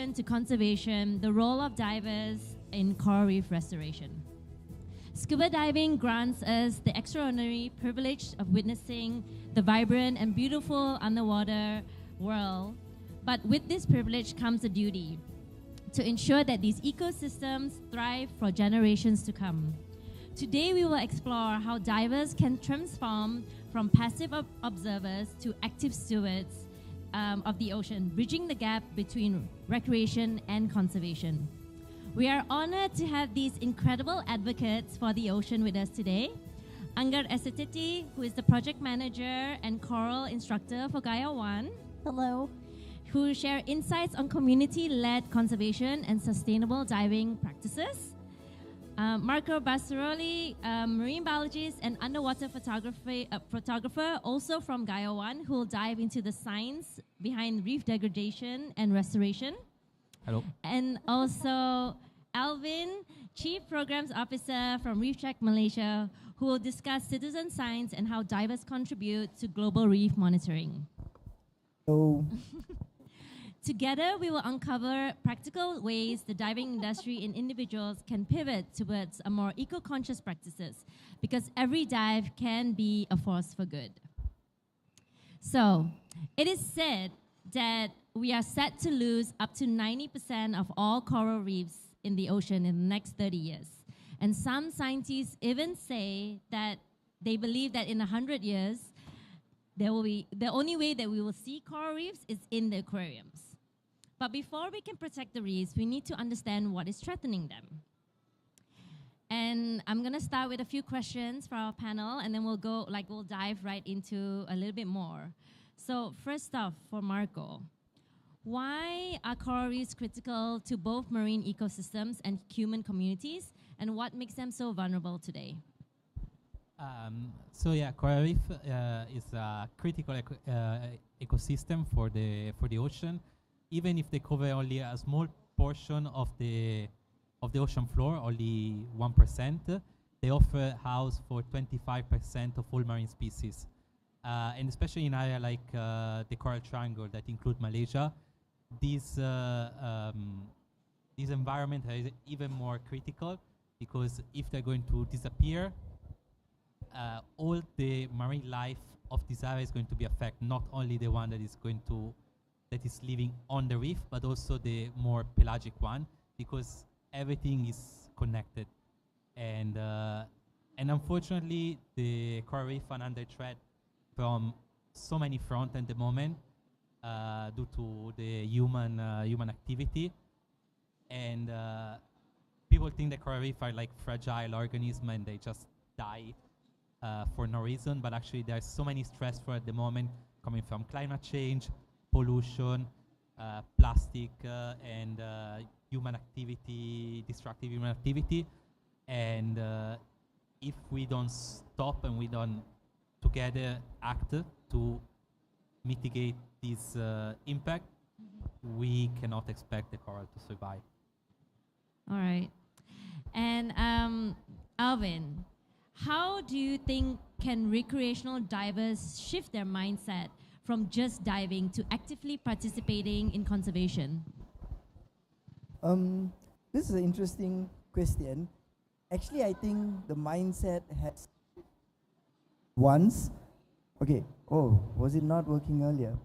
education to conservation, the role of divers in coral reef restoration. Scuba diving grants us the extraordinary privilege of witnessing the vibrant and beautiful underwater world. But with this privilege comes a duty to ensure that these ecosystems thrive for generations to come. Today we will explore how divers can transform from passive observers to active stewards of the ocean, bridging the gap between recreation and conservation. We are honored to have these incredible advocates for the ocean with us today. Anggar Esetiti, who is the project manager and coral instructor for Gaia 1. Hello. Who share insights on community-led conservation and sustainable diving practices. Marco Basaroli, marine biologist and underwater photographer, also from Gaia 1, who will dive into the science behind reef degradation and restoration. Hello. And also Alvin, Chief Programs Officer from Reef Check Malaysia, who will discuss citizen science and how divers contribute to global reef monitoring. Hello. Together, we will uncover practical ways the diving industry and individuals can pivot towards a more eco-conscious practices, because every dive can be a force for good. So, it is said that we are set to lose up to 90% of all coral reefs in the ocean in the next 30 years. And some scientists even say that they believe that in 100 years, there will be, the only way that we will see coral reefs is in the aquariums. But before we can protect the reefs, we need to understand what is threatening them. And I'm gonna start with a few questions for our panel, and then we'll dive right into a little bit more. So first off, for Marco, why are coral reefs critical to both marine ecosystems and human communities, and what makes them so vulnerable today? Coral reef is a critical ecosystem for the ocean. Even if they cover only a small portion of the ocean floor, only 1%, they offer house for 25% of all marine species. And especially in area like the Coral Triangle that include Malaysia, this environment is even more critical, because if they're going to disappear, all the marine life of this area is going to be affected, not only the one that is living on the reef, but also the more pelagic one, because everything is connected. And unfortunately, the coral reef are under threat from so many fronts at the moment due to the human activity. And people think that coral reef are like fragile organisms and they just die for no reason, but actually there's so many stress for at the moment coming from climate change, pollution, plastic, and human activity, destructive human activity. And if we don't stop and we don't together act to mitigate this impact, we cannot expect the coral to survive. All right. And Alvin, how do you think can recreational divers shift their mindset from just diving to actively participating in conservation? This is an interesting question. Actually, I think the mindset has once. Okay. Oh, was it not working earlier?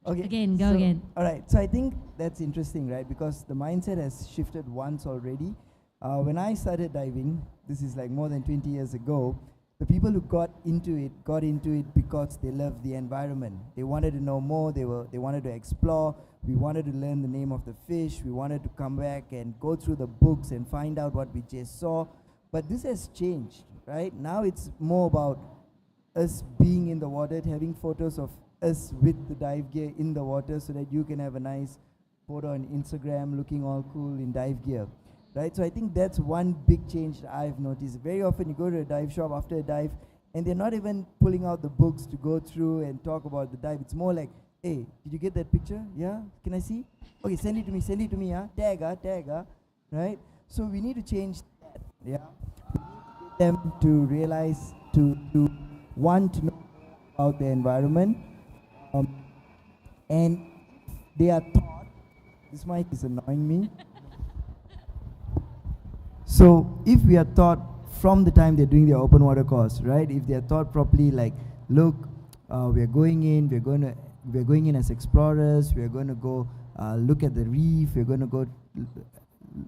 Okay. Again, go again. All right. So I think that's interesting, right? Because the mindset has shifted once already. When I started diving, this is like more than 20 years ago, the people who got into it because they loved the environment. They wanted to know more, they wanted to explore, we wanted to learn the name of the fish, we wanted to come back and go through the books and find out what we just saw. But this has changed, right? Now it's more about us being in the water, having photos of us with the dive gear in the water so that you can have a nice photo on Instagram looking all cool in dive gear. Right, so I think that's one big change that I've noticed. Very often you go to a dive shop after a dive and they're not even pulling out the books to go through and talk about the dive. It's more like, hey, did you get that picture? Yeah, can I see? Okay, send it to me, huh? Tag, right? So we need to change that, yeah? We need to get them to realize, to want to know about the environment, and they are taught This mic is annoying me. So if we are taught from the time they're doing their open water course, right? If they are taught properly, like, look, we're going in as explorers. We're going to go look at the reef. We're going to go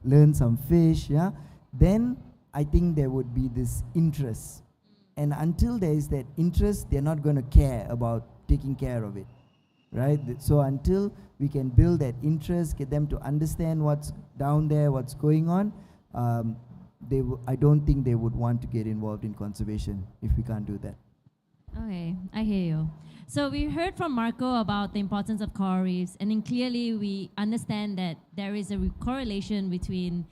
learn some fish. Yeah, then I think there would be this interest. And until there is that interest, they're not going to care about taking care of it, right? So until we can build that interest, get them to understand what's down there, what's going on, I don't think they would want to get involved in conservation if we can't do that. Okay, I hear you. So we heard from Marco about the importance of coral reefs, and then clearly we understand that there is a correlation between,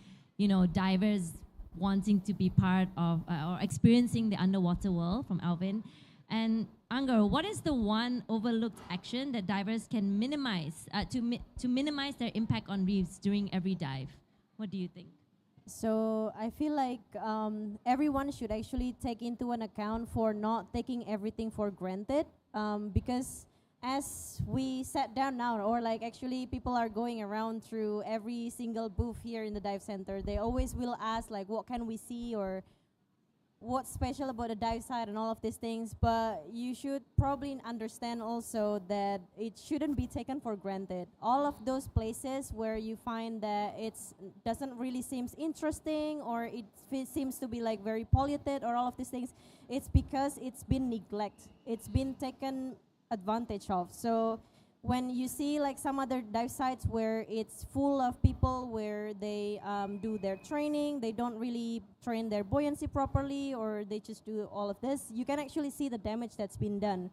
divers wanting to be part of or experiencing the underwater world from Alvin. And Anger, what is the one overlooked action that divers can minimize to minimize their impact on reefs during every dive? What do you think? So I feel like everyone should actually take into an account for not taking everything for granted, because as we sat down now, or like actually people are going around through every single booth here in the dive center, they always will ask like, what can we see, or what's special about the dive site and all of these things. But you should probably understand also that it shouldn't be taken for granted. All of those places where you find that it's doesn't really seems interesting, or it seems to be like very polluted, or all of these things, it's because it's been neglected. It's been taken advantage of. So when you see like some other dive sites where it's full of people, where they do their training, they don't really train their buoyancy properly, or they just do all of this, you can actually see the damage that's been done.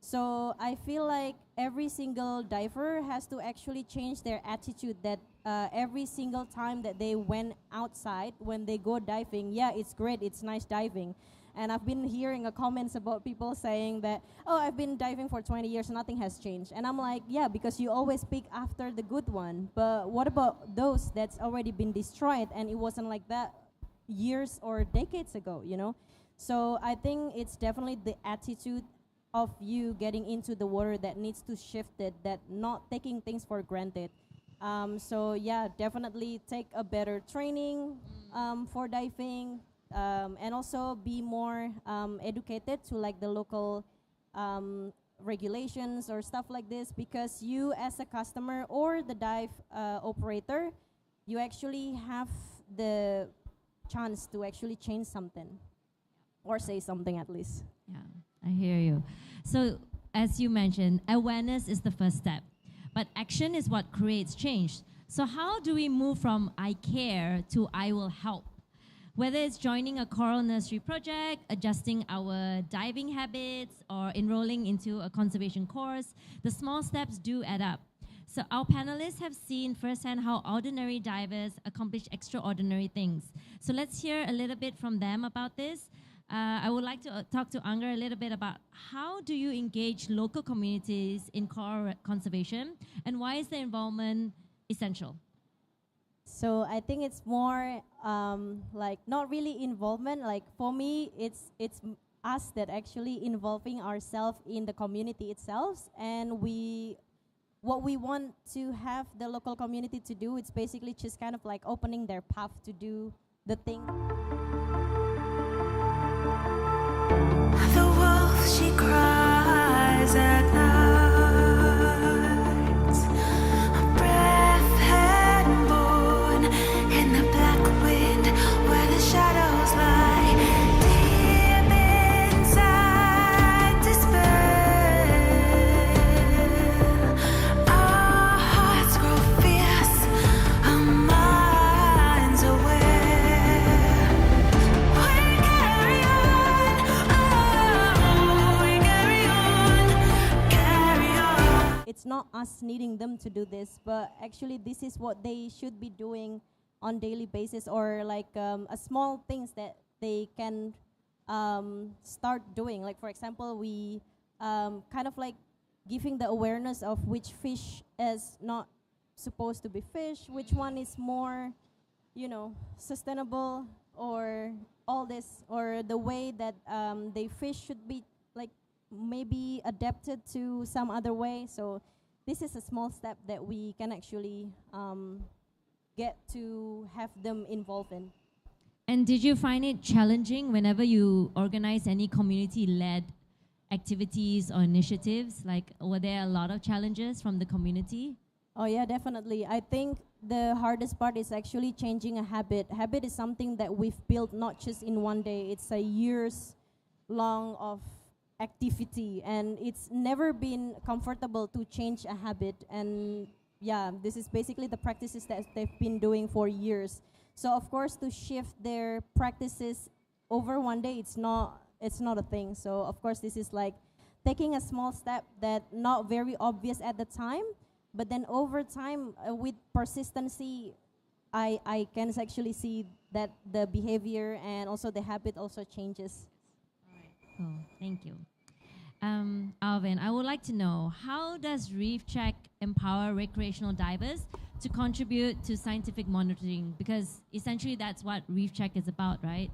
So I feel like every single diver has to actually change their attitude, that every single time that they went outside, when they go diving, yeah, it's great, it's nice diving. And I've been hearing comments about people saying that, oh, I've been diving for 20 years, nothing has changed. And I'm like, yeah, because you always pick after the good one. But what about those that's already been destroyed, and it wasn't like that years or decades ago, So I think it's definitely the attitude of you getting into the water that needs to shift it, that not taking things for granted. So yeah, definitely take a better training for diving, and also be more educated to like the local regulations or stuff like this, because you as a customer or the dive operator, you actually have the chance to actually change something or say something at least. Yeah, I hear you. So as you mentioned, awareness is the first step, but action is what creates change. So how do we move from I care to I will help? Whether it's joining a coral nursery project, adjusting our diving habits, or enrolling into a conservation course, the small steps do add up. So our panelists have seen firsthand how ordinary divers accomplish extraordinary things. So let's hear a little bit from them about this. I would like to talk to Anger a little bit about how do you engage local communities in coral conservation, and why is the involvement essential? So I think it's more like not really involvement. Like for me, it's us that actually involving ourselves in the community itself, and what we want to have the local community to do, it's basically just kind of like opening their path to do the thing. The wolf, she cries at night. A breath had born in the black wind where the shadows lie. Deep inside despair, our hearts grow fierce, our minds aware. We carry on, oh, we carry on. It's not us needing them to do this, but actually this is what they should be doing on daily basis, or like a small things that they can start doing. Like for example, we kind of like giving the awareness of which fish is not supposed to be fish, which one is more, sustainable, or all this, or the way that they fish should be like maybe adapted to some other way. So this is a small step that we can actually get to have them involved in. And did you find it challenging whenever you organize any community-led activities or initiatives? Like, were there a lot of challenges from the community? Oh yeah, definitely. I think the hardest part is actually changing a habit. Habit is something that we've built not just in one day. It's a years long of activity, and it's never been comfortable to change a habit. And yeah, this is basically the practices that they've been doing for years. So of course, to shift their practices over one day, it's not a thing. So of course, this is like taking a small step that not very obvious at the time, but then over time, with persistency, I can actually see that the behavior and also the habit also changes. Oh, thank you. Alvin, I would like to know, how does Reef Check empower recreational divers to contribute to scientific monitoring? Because essentially that's what Reef Check is about, right?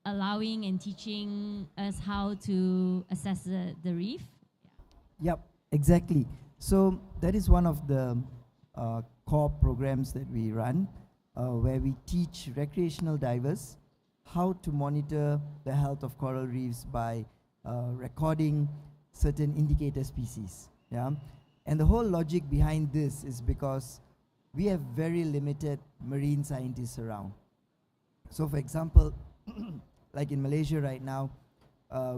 Allowing and teaching us how to assess the reef. Yep, exactly. So that is one of the core programs that we run, where we teach recreational divers how to monitor the health of coral reefs by recording certain indicator species. Yeah, and the whole logic behind this is because we have very limited marine scientists around. So, for example, like in Malaysia right now,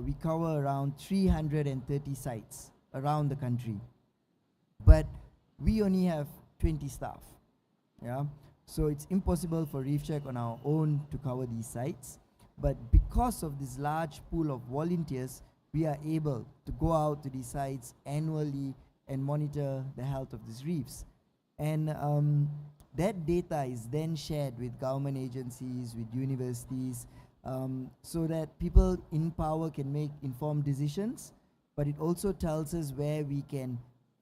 we cover around 330 sites around the country, but we only have 20 staff. Yeah, so it's impossible for Reef Check on our own to cover these sites. But because of this large pool of volunteers, we are able to go out to these sites annually and monitor the health of these reefs. And that data is then shared with government agencies, with universities, so that people in power can make informed decisions. But it also tells us where we can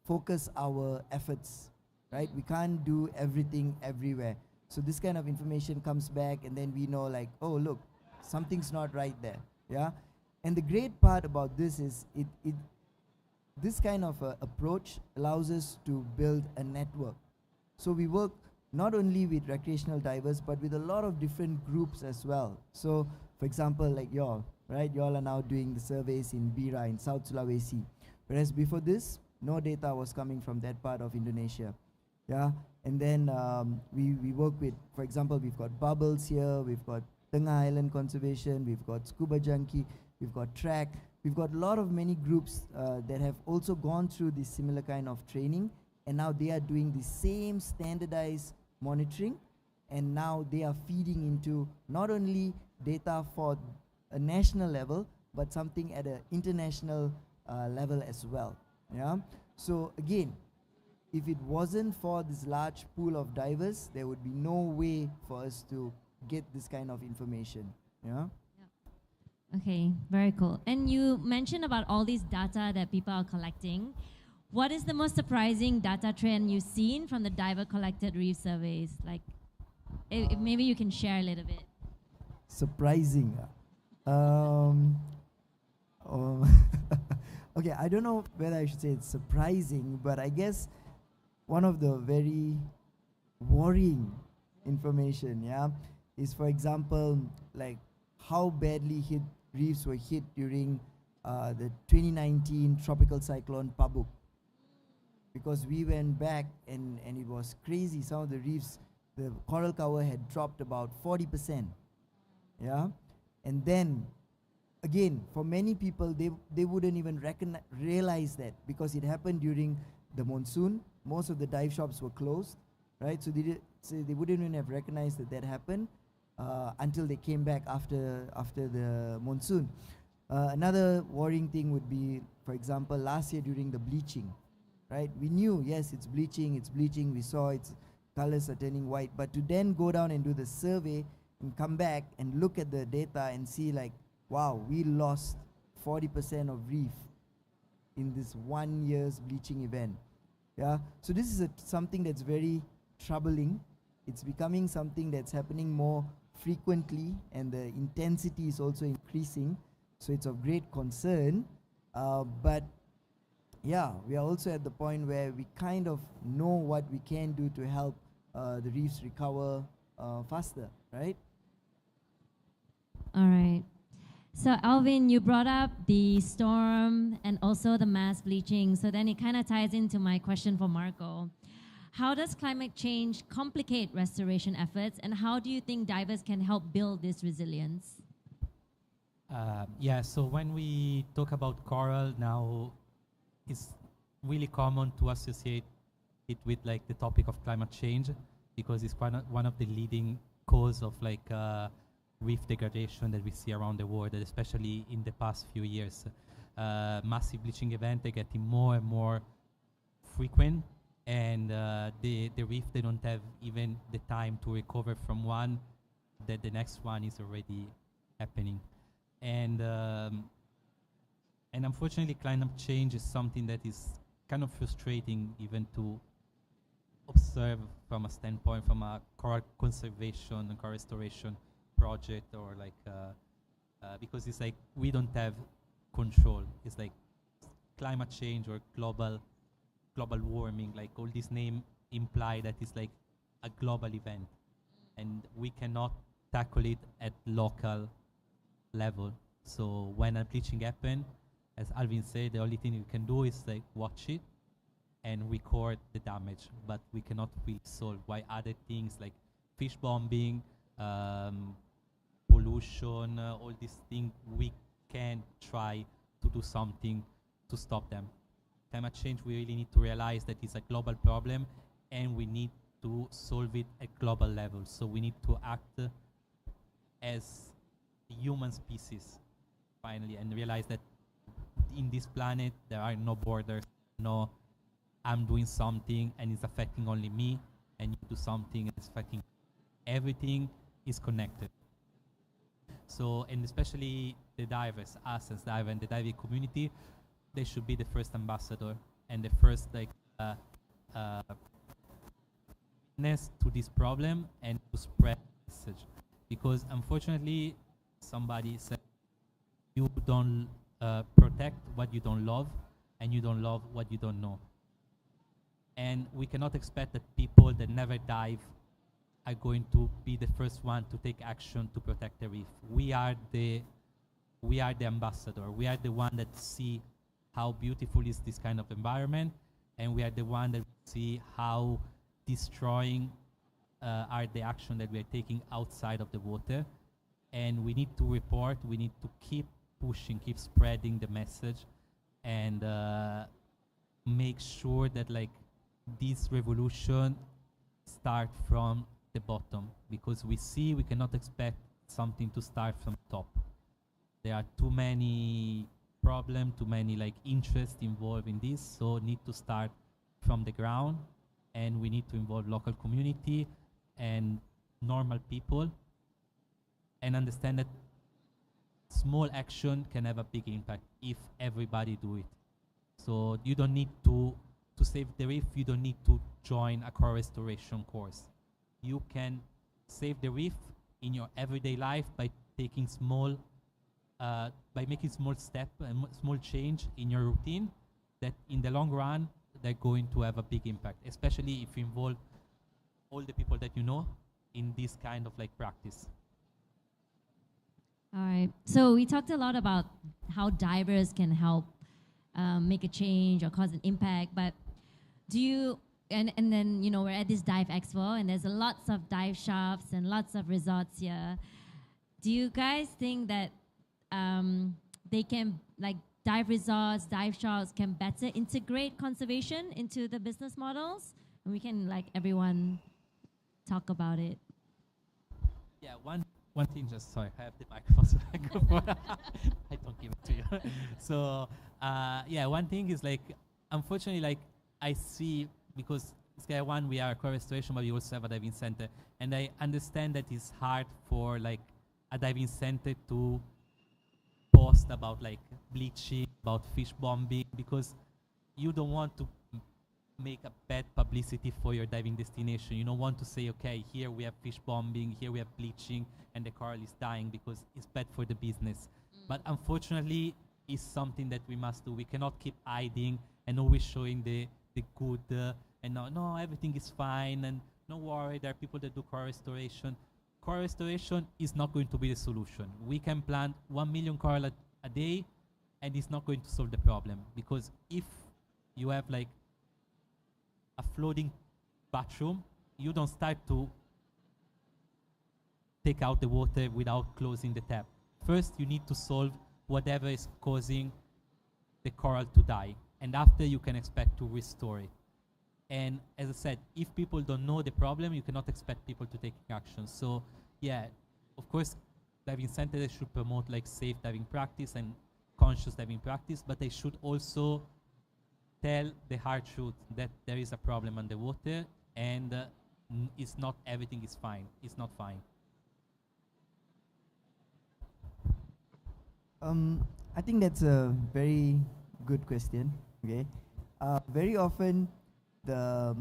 focus our efforts, right? We can't do everything everywhere. So this kind of information comes back, and then we know, like, oh, look, something's not right there. Yeah, and the great part about this is this kind of approach allows us to build a network. So we work not only with recreational divers, but with a lot of different groups as well. So for example, like y'all, right? Y'all are now doing the surveys in Bira in South Sulawesi, whereas before this, no data was coming from that part of Indonesia. Yeah, and then we work with, for example, we've got Bubbles here, we've got Tengah Island Conservation, we've got Scuba Junkie, we've got Track, we've got a lot of many groups that have also gone through this similar kind of training, and now they are doing the same standardized monitoring, and now they are feeding into not only data for a national level, but something at an international level as well. Yeah. So again, if it wasn't for this large pool of divers, there would be no way for us to get this kind of information. Yeah. Okay, very cool. And you mentioned about all these data that people are collecting. What is the most surprising data trend you've seen from the diver collected reef surveys? Like, if maybe you can share a little bit. Surprising. Okay, I don't know whether I should say it's surprising, but I guess one of the very worrying information, yeah, is, for example, like how badly hit reefs were hit during the 2019 tropical cyclone Pabuk. Because we went back and it was crazy. Some of the reefs, the coral cover had dropped about 40%. Yeah, and then again, for many people, they wouldn't even realize that, because it happened during the monsoon. Most of the dive shops were closed, right? So they wouldn't even have recognized that happened until they came back after the monsoon. Another worrying thing would be, for example, last year during the bleaching, right? We knew, yes, it's bleaching. We saw its colors are turning white, but to then go down and do the survey and come back and look at the data and see, like, wow, we lost 40% of reef in this 1 year's bleaching event. Yeah, so this is something that's very troubling. It's becoming something that's happening more frequently, and the intensity is also increasing. So it's of great concern. But yeah, we are also at the point where we kind of know what we can do to help the reefs recover faster, right? All right. So Alvin, you brought up the storm and also the mass bleaching. So then it kind of ties into my question for Marco. How does climate change complicate restoration efforts, and how do you think divers can help build this resilience? Yeah, so when we talk about coral now, it's really common to associate it with like the topic of climate change, because it's one of the leading cause of like reef degradation that we see around the world, and especially in the past few years. Massive bleaching events are getting more and more frequent, and the reef, they don't have even the time to recover from one, that the next one is already happening. And unfortunately, climate change is something that is kind of frustrating even to observe from a standpoint, from a coral conservation and coral restoration project, or like because it's like we don't have control. It's like climate change or global warming, like all these names imply that it's like a global event, and we cannot tackle it at local level. So when a bleaching happens, as Alvin said, the only thing we can do is like watch it and record the damage, but we cannot really solve why other things like fish bombing, pollution, all these things, we can try to do something to stop them. Climate change, we really need to realize that it's a global problem, and we need to solve it at global level. So we need to act as a human species finally, and realize that in this planet there are no borders, no I'm doing something and it's affecting only me, and you do something and it's affecting everything, is connected. So, and especially the divers, us as divers and the diving community, they should be the first ambassador and the first like witness to this problem and to spread the message. Because unfortunately, somebody said you don't protect what you don't love, and you don't love what you don't know. And we cannot expect that people that never dive are going to be the first one to take action to protect the reef. We are the ambassador. We are the one that see how beautiful is this kind of environment, and we are the one that see how destroying are the action that we are taking outside of the water. And we need to report, we need to keep pushing, keep spreading the message, and make sure that like this revolution start from the bottom, because we cannot expect something to start from top. There are too many problems, too many like interests involved in this, so need to start from the ground, and we need to involve local community and normal people, and understand that small action can have a big impact if everybody do it. So you don't need to save the reef, you don't need to join a coral restoration course. You can save the reef in your everyday life by taking small, by making small step and small change in your routine, that in the long run, they're going to have a big impact, especially if you involve all the people that you know in this kind of like practice. All right. So we talked a lot about how divers can help make a change or cause an impact, but do you, and then, you know, we're at this dive expo and there's lots of dive shops and lots of resorts here. Do you guys think that they can, like dive resorts, dive shops can better integrate conservation into the business models? And we can, like, everyone talk about it. Yeah, one thing, just sorry, I have the microphone, so I don't give it to you. So yeah, one thing is like, unfortunately, like I see, because Sky One, we are a coral restoration, but we also have a diving center, and I understand that it's hard for like a diving center to post about like bleaching, about fish bombing, because you don't want to make a bad publicity for your diving destination. You don't want to say, okay, here we have fish bombing, here we have bleaching, and the coral is dying, because it's bad for the business. But unfortunately, it's something that we must do. We cannot keep hiding and always showing the good and no, everything is fine and no worry, there are people that do coral restoration. Coral restoration is not going to be the solution. We can plant 1 million coral a day and it's not going to solve the problem, because if you have like a floating bathroom, you don't start to take out the water without closing the tap. First, you need to solve whatever is causing the coral to die, and after you can expect to restore it. And as I said, if people don't know the problem, you cannot expect people to take action. So yeah, of course, diving centers should promote like safe diving practice and conscious diving practice, but they should also tell the hard truth that there is a problem underwater, and it's not everything is fine. It's not fine. I think that's a very good question. Okay, very often the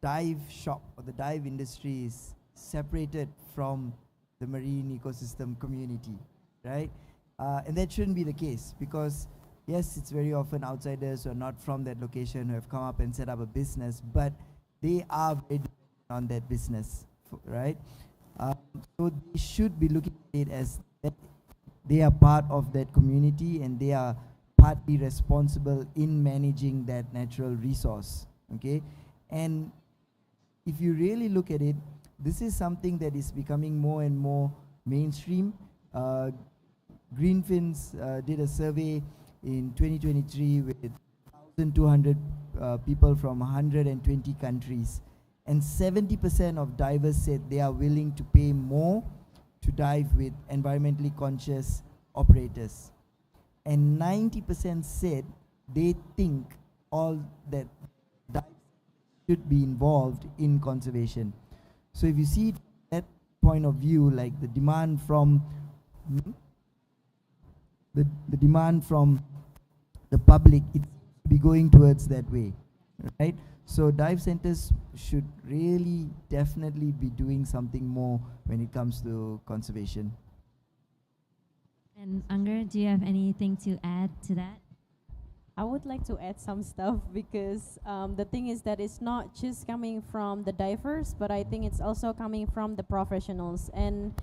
dive shop or the dive industry is separated from the marine ecosystem community, right? And that shouldn't be the case, because yes, it's very often outsiders who are not from that location who have come up and set up a business, but they are very dependent on that business, right? So they should be looking at it as that they are part of that community and they are partly responsible in managing that natural resource, okay? And if you really look at it, this is something that is becoming more and more mainstream. Greenfins did a survey in 2023 with 1,200 people from 120 countries, and 70% of divers said they are willing to pay more to dive with environmentally conscious operators, and 90% said they think all that dives should be involved in conservation. So if you see it from that point of view, like the demand from the demand from the public, it seems to be going towards that way, right? So dive centers should really definitely be doing something more when it comes to conservation. And Unger, do you have anything to add to that? I would like to add some stuff, because the thing is that it's not just coming from the divers, but I think it's also coming from the professionals. And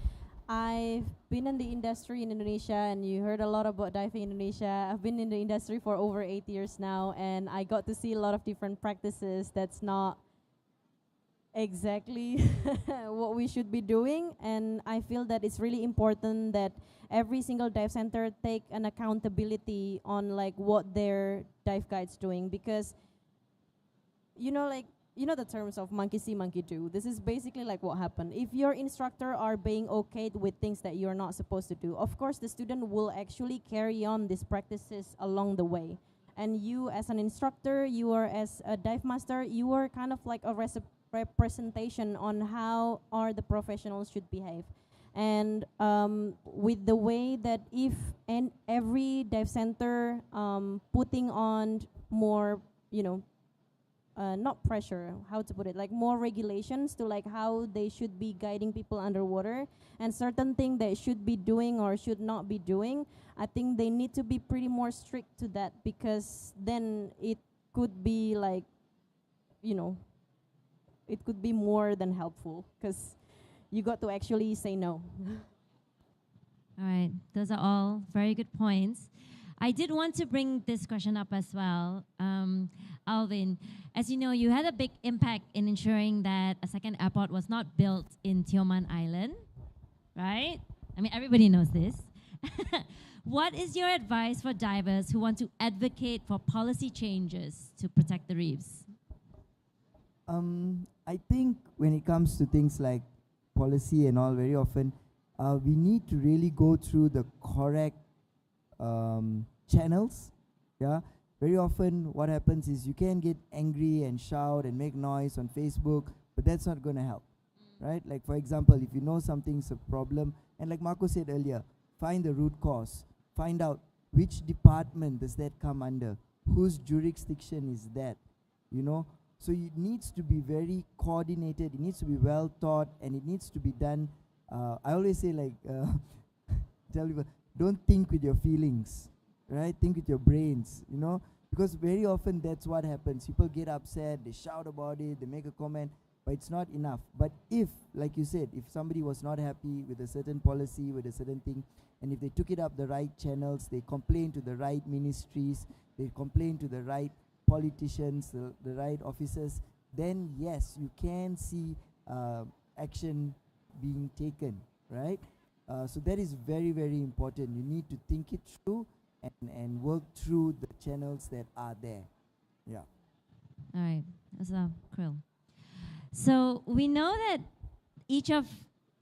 I've been in the industry in Indonesia, and you heard a lot about diving in Indonesia. I've been in the industry for over 8 years now, and I got to see a lot of different practices that's not exactly what we should be doing. And I feel that it's really important that every single dive center take an accountability on like what their dive guide's doing, because you know, like, you know the terms of monkey see, monkey do. This is basically like what happened. If your instructor are being okayed with things that you're not supposed to do, of course the student will actually carry on these practices along the way. And you as an instructor, you are as a dive master, you are kind of like a representation on how are the professionals should behave. And with the way that if every dive center putting on more, you know, not pressure, how to put it, like more regulations to like how they should be guiding people underwater, and certain thing they should be doing or should not be doing, I think they need to be pretty more strict to that, because then it could be like, you know, it could be more than helpful, because you got to actually say no. All right, those are all very good points. I did want to bring this question up as well. Alvin, as you know, you had a big impact in ensuring that a second airport was not built in Tioman Island, right? I mean, everybody knows this. What is your advice for divers who want to advocate for policy changes to protect the reefs? I think when it comes to things like policy and all, very often we need to really go through the correct channels. Yeah, very often what happens is you can get angry and shout and make noise on Facebook, but that's not going to help, right? Like for example, if you know something's a problem, and like Marco said earlier, find the root cause, find out which department does that come under, whose jurisdiction is that, you know. So it needs to be very coordinated, it needs to be well taught, and it needs to be done. I always say, like, tell people, don't think with your feelings, right? Think with your brains, you know. Because very often that's what happens. People get upset, they shout about it, they make a comment, but it's not enough. But if, like you said, if somebody was not happy with a certain policy, with a certain thing, and if they took it up the right channels, they complained to the right ministries, they complained to the right politicians, the right officers, then yes, you can see action being taken, right? So that is very, very important. You need to think it through and work through the channels that are there. Yeah. All right, that's Krill. So we know that each of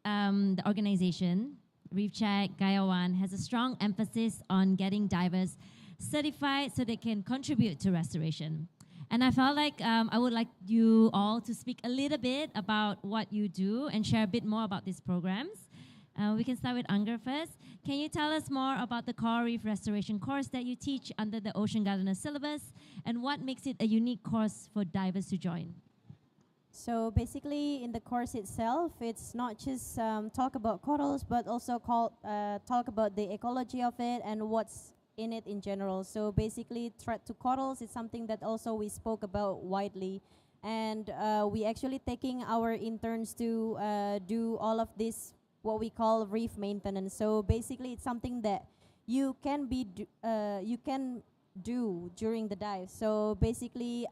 the organization, Reef Check, Gaia One, has a strong emphasis on getting divers certified so they can contribute to restoration. And I felt like I would like you all to speak a little bit about what you do and share a bit more about these programs. We can start with Unger first. Can you tell us more about the coral reef restoration course that you teach under the Ocean Gardener syllabus, and what makes it a unique course for divers to join? So basically, in the course itself, it's not just talk about corals, but also talk about the ecology of it and what's in it in general. So basically, threat to corals is something that also we spoke about widely. And we actually taking our interns to do all of this, what we call reef maintenance. So basically, it's something that you can do during the dive. So basically,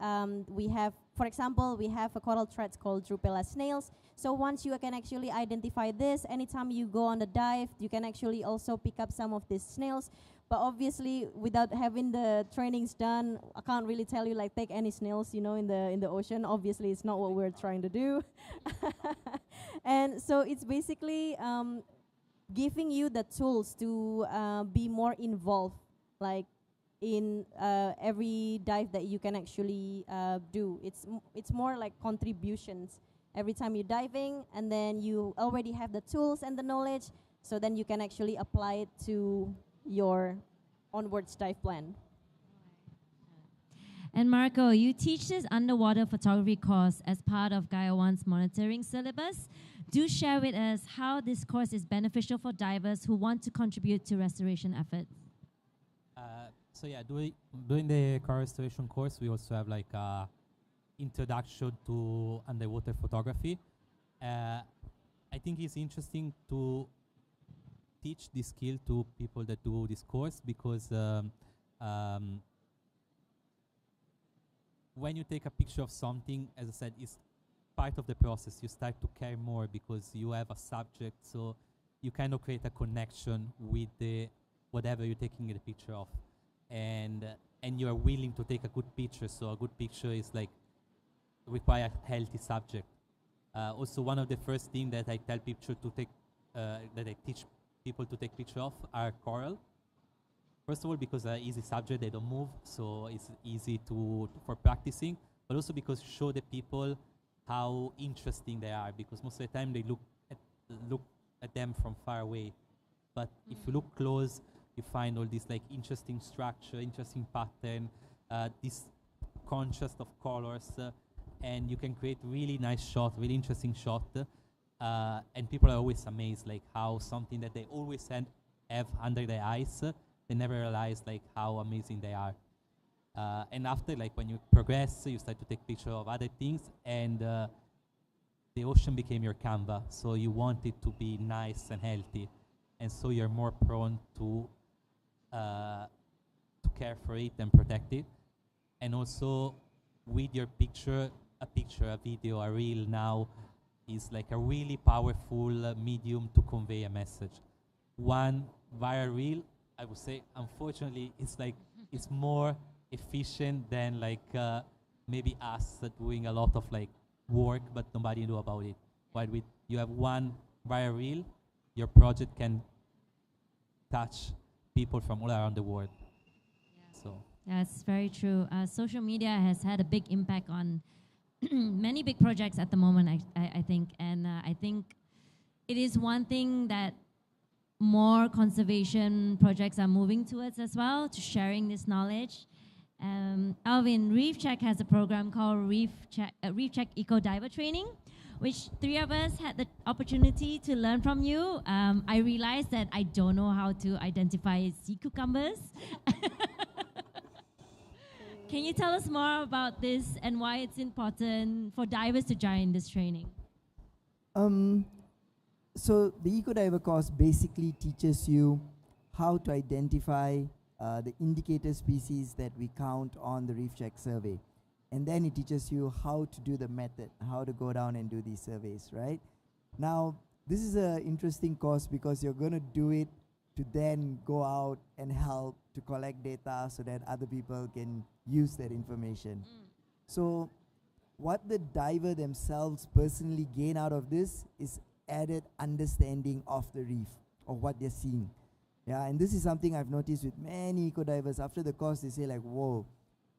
we have, for example, we have a coral threat called Drupella snails. So once you can actually identify this, anytime you go on the dive, you can actually also pick up some of these snails. But obviously, without having the trainings done, I can't really tell you like take any snails, you know, in the ocean. Obviously, it's not what we're trying to do. And so it's basically giving you the tools to be more involved, like in every dive that you can actually do. It's more like contributions every time you're diving, and then you already have the tools and the knowledge, so then you can actually apply it to your onwards dive plan. And Marco, you teach this underwater photography course as part of Gaia One's monitoring syllabus. Do share with us how this course is beneficial for divers who want to contribute to restoration efforts. So yeah, during the coral restoration course, we also have like introduction to underwater photography. I think it's interesting to teach this skill to people that do this course, because when you take a picture of something, as I said, it's part of the process. You start to care more because you have a subject, so you kind of create a connection with the whatever you're taking the picture of, and you are willing to take a good picture. So a good picture is like require a healthy subject. Also, one of the first things that I tell people to take, that I teach people to take picture of, are coral. First of all, because they're easy subject, they don't move, so it's easy for practicing. But also because you show the people how interesting they are, because most of the time they look at them from far away. But if you look close, you find all this like interesting structure, interesting pattern, this contrast of colors, and you can create really nice shot, really interesting shot. And people are always amazed, like how something that they always have under their eyes, they never realize like how amazing they are. And after, like when you progress, you start to take pictures of other things, and the ocean became your canvas. So you want it to be nice and healthy, and so you're more prone to care for it and protect it. And also, with your picture, a video, a reel now is like a really powerful medium to convey a message. One viral reel, I would say, unfortunately, it's more efficient than like maybe us doing a lot of like work, but nobody knew about it. While with you have one viral reel, your project can touch people from all around the world. Yeah. So That's very true. Social media has had a big impact on many big projects at the moment, I think. And I think it is one thing that more conservation projects are moving towards as well, to sharing this knowledge. Alvin, Reef Check has a program called Reef Check Eco Diver Training, which three of us had the opportunity to learn from you. I realized that I don't know how to identify sea cucumbers. Can you tell us more about this and why it's important for divers to join this training? So the Eco Diver course basically teaches you how to identify the indicator species that we count on the Reef Check survey. And then it teaches you how to do the method, how to go down and do these surveys, right? Now, this is an interesting course because you're going to do it to then go out and help to collect data so that other people can use that information. So what the diver themselves personally gain out of this is added understanding of the reef, of what they're seeing. Yeah, and this is something I've noticed with many eco divers. After the course, they say like, whoa,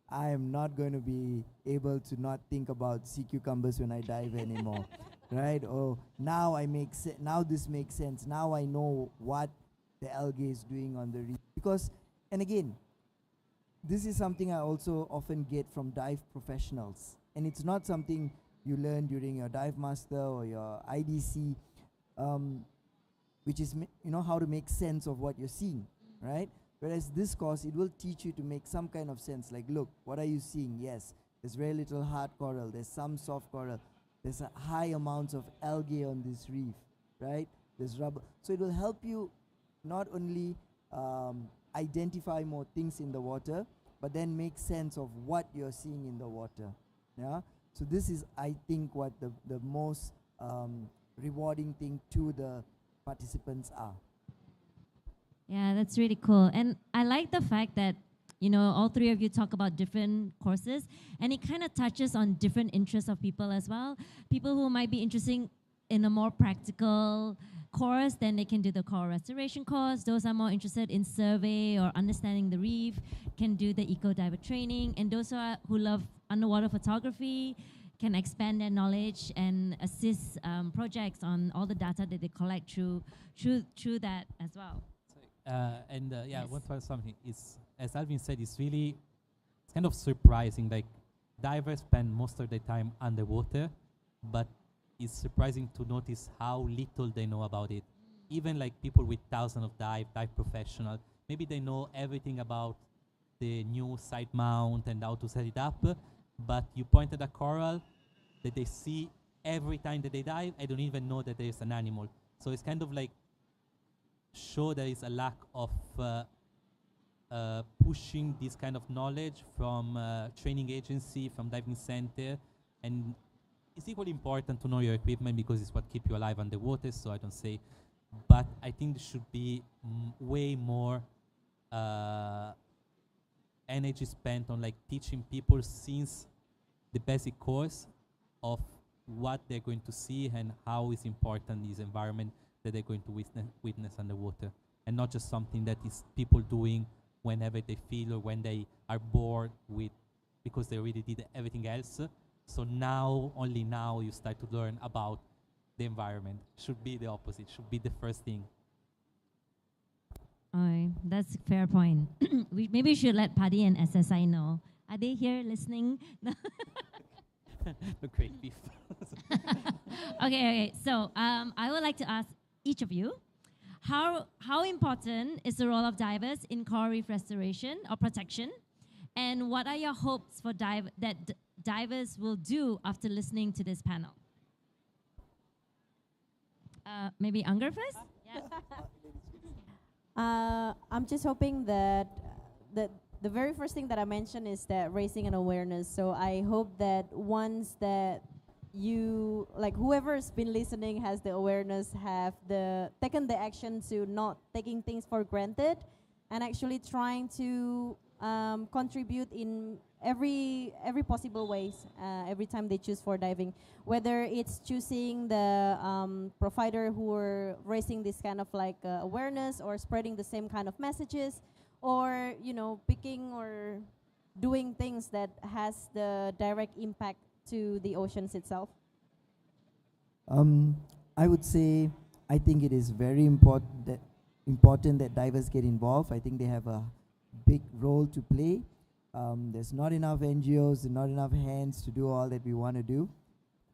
I am not going to be able to not think about sea cucumbers when I dive anymore, right? Or now now this makes sense. Now I know what the algae is doing on the reef. Because, and again, this is something I also often get from dive professionals. And it's not something you learn during your dive master or your IDC, which is, how to make sense of what you're seeing, right? Whereas this course, it will teach you to make some kind of sense. Like, look, what are you seeing? Yes, there's very little hard coral. There's some soft coral. There's a high amounts of algae on this reef, right? There's rubber. So it will help you not only identify more things in the water, but then make sense of what you're seeing in the water. Yeah. So this is, I think, what the most rewarding thing to the participants are. Yeah, that's really cool. And I like the fact that, all three of you talk about different courses, and it kind of touches on different interests of people as well. People who might be interested in a more practical course, then they can do the coral restoration course. Those are more interested in survey or understanding the reef can do the eco diver training. And those who love underwater photography can expand their knowledge and assist projects on all the data that they collect through that as well. Yes. One point something is, as Alvin said, it's kind of surprising. Like, divers spend most of their time underwater, but it's surprising to notice how little they know about it. Even like people with thousands of dive professionals, maybe they know everything about the new side mount and how to set it up, but you pointed a coral that they see every time that they dive, I don't even know that there's an animal. So it's kind of like show there is a lack of pushing this kind of knowledge from training agency, from diving center, and it's equally important to know your equipment because it's what keeps you alive underwater, so I don't say, but I think there should be way more energy spent on like teaching people since the basic course of what they're going to see and how is important this environment that they're going to witness underwater, and not just something that is people doing whenever they feel or when they are bored with, because they already did everything else. So now, only now, you start to learn about the environment. Should be the opposite. Should be the first thing. That's a fair point. Maybe we should let Paddy and SSI know. Are they here listening? The great beef. Okay. So I would like to ask each of you, how important is the role of divers in coral reef restoration or protection? And what are your hopes for divers will do after listening to this panel? Maybe Unger first? Yeah. I'm just hoping that the very first thing that I mentioned is that raising an awareness. So I hope that once that you, like whoever's been listening has the awareness, have taken the action to not taking things for granted and actually trying to contribute in every possible ways every time they choose for diving, whether it's choosing the provider who are raising this kind of like awareness or spreading the same kind of messages, or picking or doing things that has the direct impact to the oceans itself. I would say I think it is very important that divers get involved. I think they have a big role to play. There's not enough NGOs and not enough hands to do all that we want to do.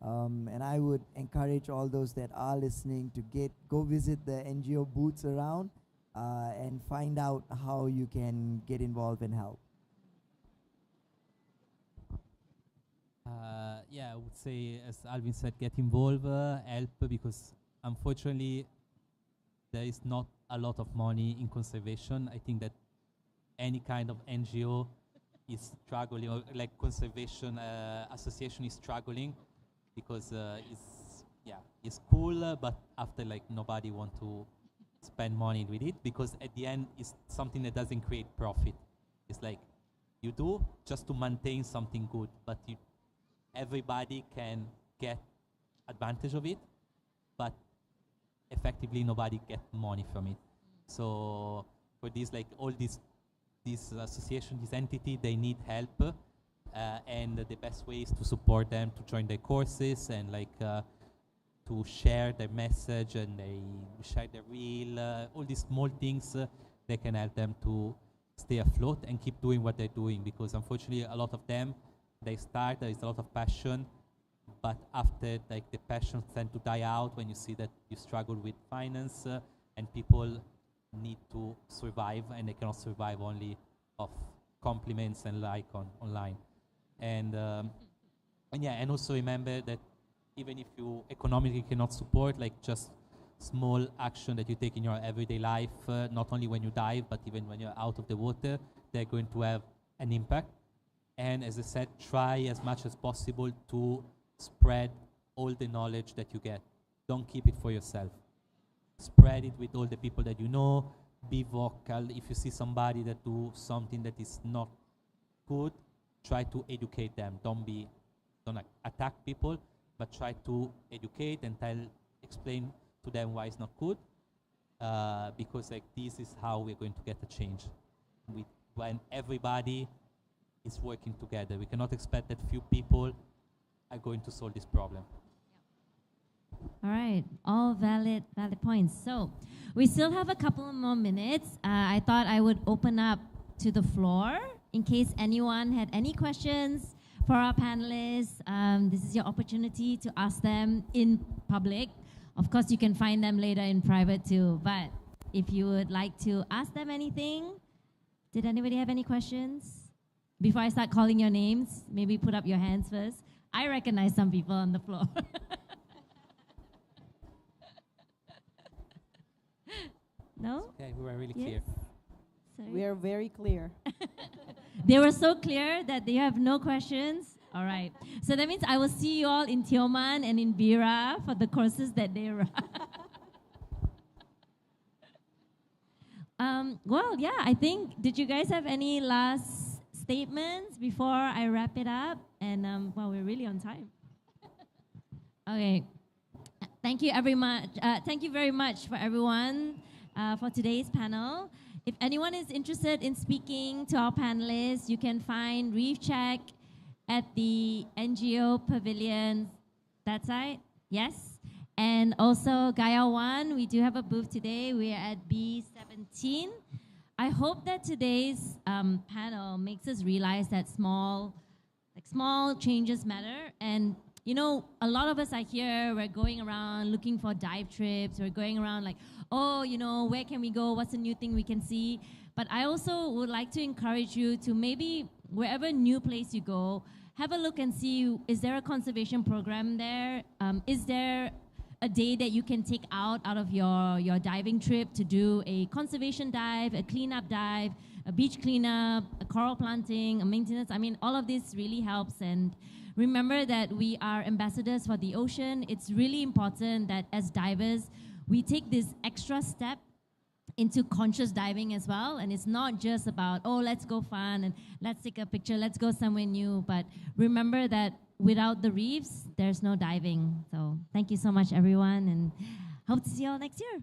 And I would encourage all those that are listening to go visit the NGO booths around and find out how you can get involved and help. Yeah, I would say, as Alvin said, get involved, help, because unfortunately there is not a lot of money in conservation. I think that any kind of NGO is struggling, or like conservation association is struggling, because it's cool, but after like nobody want to spend money with it, because at the end it's something that doesn't create profit. It's like you do just to maintain something good, but everybody can get advantage of it, but effectively nobody get money from it. So for this, like all this association, this entity, they need help, and the best way is to support them, to join their courses, and like to share their message, and they share their reel, all these small things they can help them to stay afloat and keep doing what they're doing, because unfortunately a lot of them, they start, there is a lot of passion, but after, like, the passions tend to die out when you see that you struggle with finance, and people need to survive, and they cannot survive only of compliments and like online. And yeah, and also remember that even if you economically cannot support, like just small action that you take in your everyday life, not only when you dive, but even when you're out of the water, they're going to have an impact. And as I said, try as much as possible to spread all the knowledge that you get. Don't keep it for yourself. Spread it with all the people that you know. Be vocal. If you see somebody that do something that is not good, try to educate them. Don't attack people, but try to educate and explain to them why it's not good. Because like this is how we're going to get a change. When everybody is working together. We cannot expect that few people are going to solve this problem. All right, all valid points. So we still have a couple of more minutes. I thought I would open up to the floor in case anyone had any questions for our panelists. This is your opportunity to ask them in public. Of course, you can find them later in private too. But if you would like to ask them anything, did anybody have any questions? Before I start calling your names, maybe put up your hands first. I recognize some people on the floor. No? Okay, we were really Yes? clear. Sorry. We are very clear. They were so clear that they have no questions. All right. So that means I will see you all in Tioman and in Bira for the courses that they run. Well, yeah, I think, did you guys have any last statements before I wrap it up? And, well, we're really on time. Okay. Thank you thank you very much for everyone for today's panel. If anyone is interested in speaking to our panelists, you can find Reef Check at the NGO Pavilion. That side? Yes. And also Gaia 1, we do have a booth today. We are at B17. I hope that today's panel makes us realize that small changes matter. And you know, a lot of us are here, we're going around looking for dive trips, we're going around like, oh, you know, where can we go, what's a new thing we can see? But I also would like to encourage you to maybe, wherever new place you go, have a look and see, is there a conservation program there? Is there a day that you can take out of your diving trip to do a conservation dive, a cleanup dive, a beach cleanup, a coral planting, a maintenance? I mean, all of this really helps. And remember that we are ambassadors for the ocean. It's really important that as divers, we take this extra step into conscious diving as well. And it's not just about, oh, let's go fun and let's take a picture, let's go somewhere new. But remember that without the reefs, there's no diving. So thank you so much, everyone, and hope to see you all next year.